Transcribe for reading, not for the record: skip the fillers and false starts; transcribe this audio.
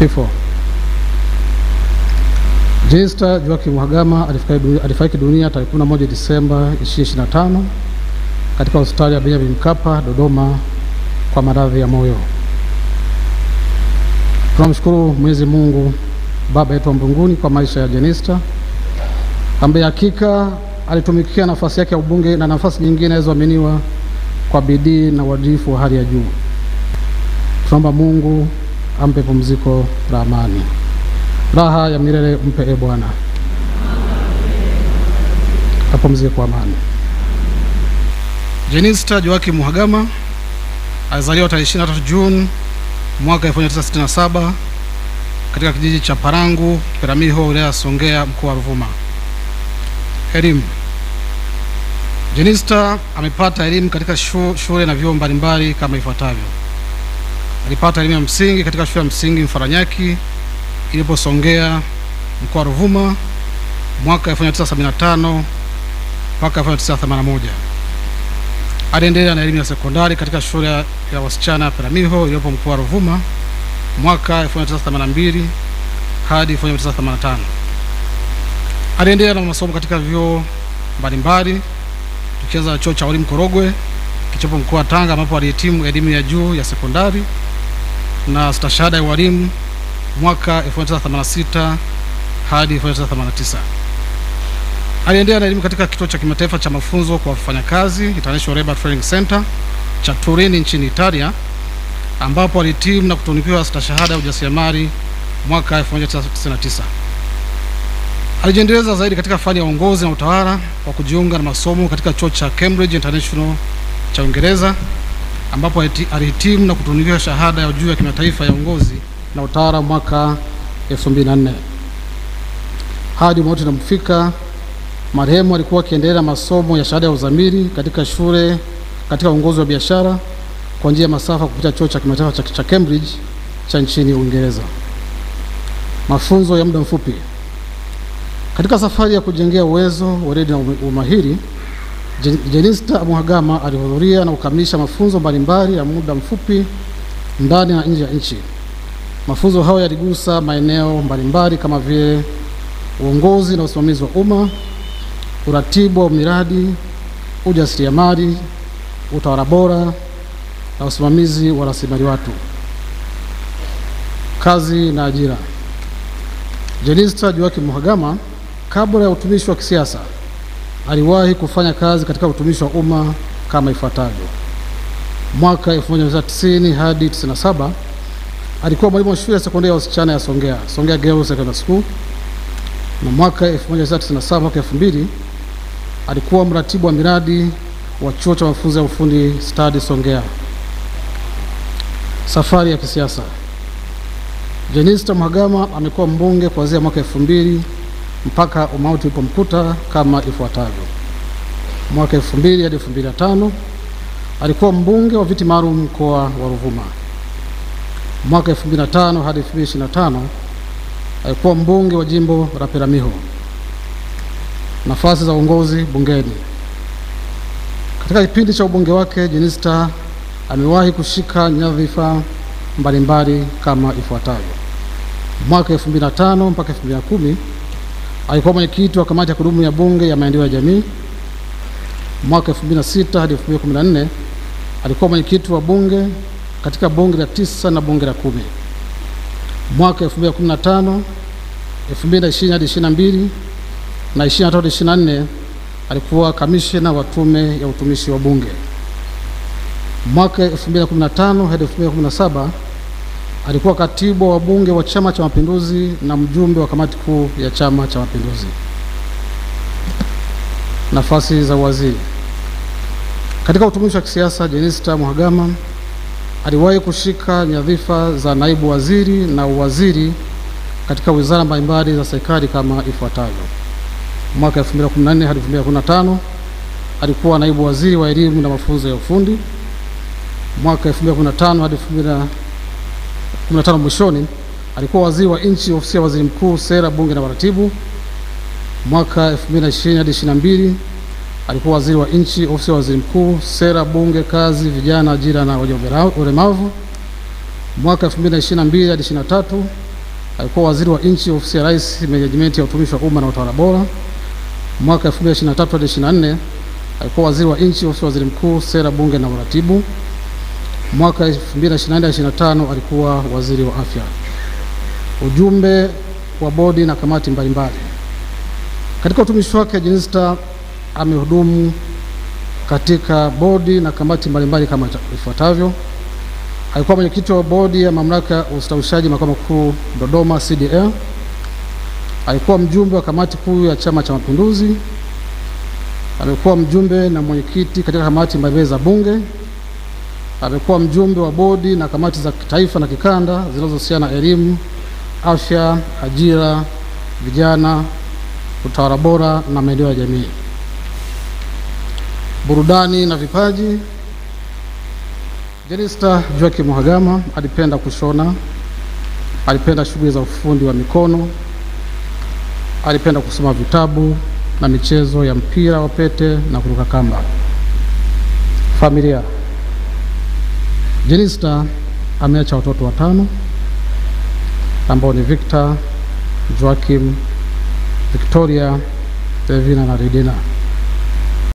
Kifo. Jenista Joakim Mhagama alifariki dunia tarehe 11 Disemba 2025 katika hospitali ya Benjamin Mkapa, Dodoma kwa maradhi ya moyo. Tunamshukuru Mwenyezi Mungu Baba yetu wa mbinguni kwa maisha ya Jenista ambaye hakika alitumikia nafasi yake ya ubunge na nafasi nyingine zilizoaminiwa kwa bidii na uadilifu wa hali ya juu. Tunaomba Mungu ampe pumziko la amani. Raha ya milele mpe Bwana. Apumzike kwa amani. Jenista Joakim Mhagama alizaliwa tarehe 23 Juni mwaka 1967 katika kijiji cha Parangu, Peramiho, wilaya ya Songea, mkoa wa Ruvuma. Elimu. Jenista amepata elimu katika shule na vyuo mbalimbali kama ifuatavyo. Alipata elimu ya msingi katika shule ya msingi Mfaranyaki ilipo Songea, mkoa wa Ruvuma mwaka 1975 mpaka 1981. Aliendelea na elimu ya sekondari katika shule ya wasichana ya Peramiho ilipo mkoa wa Ruvuma mwaka 1982 hadi 1985. Aliendelea na masomo katika vyuo mbalimbali tukianza chuo cha walimu Korogwe kichopo mkoa wa Tanga ambapo alihitimu elimu ya juu ya sekondari na stashahada ya walimu mwaka 1986 hadi 1989. Aliendelea na elimu katika kituo cha kimataifa cha mafunzo kwa wafanyakazi International Labour Training Center cha Turin nchini Italia ambapo alihitimu na kutunikiwa stashahada ya ujasiriamali mwaka 1999. Alijiendeleza zaidi katika fani ya uongozi na utawala kwa kujiunga na masomo katika chuo cha Cambridge International cha Uingereza ambapo alihitimu na kutunikiwa shahada ya juu ya kimataifa ya uongozi na utawala mwaka 2004. Hadi mauti inamfika, marehemu alikuwa akiendelea masomo ya shahada ya uzamili katika shule katika uongozi wa biashara kwa njia ya masafa kupitia chuo cha kimataifa cha Cambridge cha nchini Uingereza. Mafunzo ya muda mfupi. Katika safari ya kujengea uwezo, weledi na umahiri, Jenista Mhagama alihudhuria na kukamilisha mafunzo mbalimbali ya muda mfupi ndani na nje ya nchi. Mafunzo hayo yaligusa maeneo mbalimbali kama vile uongozi na usimamizi wa umma, uratibu wa miradi, ujasiriamali, utawala bora na usimamizi wa rasilimali watu. Kazi na ajira. Jenista Joakim Mhagama kabla ya utumishi wa kisiasa aliwahi kufanya kazi katika utumishi wa umma kama ifuatavyo. Mwaka 1990 hadi 97 alikuwa mwalimu wa shule ya sekondari ya wasichana ya Songea Girls Secondary School, na mwaka 1997 mpaka 2000 alikuwa mratibu wa miradi wa chuo cha mafunzo ya ufundi stadi Songea. Safari ya kisiasa. Jenista Mhagama amekuwa mbunge kuanzia mwaka 2000 mpaka umauti ulipomkuta kama ifuatavyo. Mwaka 2000 hadi 2005 alikuwa mbunge wa viti maalum mkoa wa Ruvuma. Mwaka 2005 hadi 2025 alikuwa mbunge wa jimbo la Peramiho. Nafasi za uongozi bungeni. Katika kipindi cha ubunge wake, Jenista amewahi kushika nyadhifa mbalimbali kama ifuatavyo. Mwaka 2005 mpaka 2010 alikuwa mwenyekiti wa kamati ya kudumu ya bunge ya maendeleo ya jamii. Mwaka 2006 hadi 2014 alikuwa mwenyekiti wa bunge katika bunge la 9 na bunge la 10. Mwaka 2015, 2020 hadi 22 na 23 hadi 24 alikuwa kamishna wa tume ya utumishi wa bunge. Mwaka 2015 hadi 2017 alikuwa katibu wa bunge wa Chama cha Mapinduzi na mjumbe wa kamati kuu ya Chama cha Mapinduzi. Nafasi za waziri. Katika utumishi wa kisiasa, Jenista Mhagama aliwahi kushika nyadhifa za naibu waziri na uwaziri katika wizara mbalimbali za serikali kama ifuatavyo. Mwaka 2014 hadi 2015 alikuwa naibu waziri wa elimu na mafunzo ya ufundi. Mwaka 2015 hadi 2015 mwishoni alikuwa waziri wa nchi ofisi ya waziri mkuu, sera, bunge na waratibu. Mwaka 2020 hadi 2022 alikuwa waziri wa nchi ofisi ya waziri mkuu, sera, bunge, kazi, vijana, ajira na wenye ulemavu. Mwaka 2022 hadi 2023 alikuwa waziri wa nchi ofisi ya Rais, menejimenti ya utumishi wa umma na utawala bora. Mwaka 2023 hadi 24 alikuwa waziri wa nchi ofisi ya waziri mkuu, sera, bunge na uratibu. Mwaka 2024-25 alikuwa waziri wa afya. Ujumbe wa bodi na kamati mbalimbali. Katika utumishi wake, Jenista amehudumu katika bodi na kamati mbalimbali kama ifuatavyo. Alikuwa mwenyekiti wa bodi ya mamlaka ya ustawishaji makao makuu Dodoma CDL. Alikuwa mjumbe wa kamati kuu ya Chama cha Mapinduzi. Amekuwa mjumbe na mwenyekiti katika kamati mbalimbali za bunge. Amekuwa mjumbe wa bodi na kamati za kitaifa na kikanda zinazohusiana na elimu, afya, ajira, vijana, utawala bora na maendeleo ya jamii. Burudani na vipaji. Jenista Joakim Mhagama alipenda kushona, alipenda shughuli za ufundi wa mikono, alipenda kusoma vitabu na michezo ya mpira wa pete na kuruka kamba. Familia. Jenista ameacha watoto 5 ambao ni Victor, Joakim, Victoria, Evina na Redina.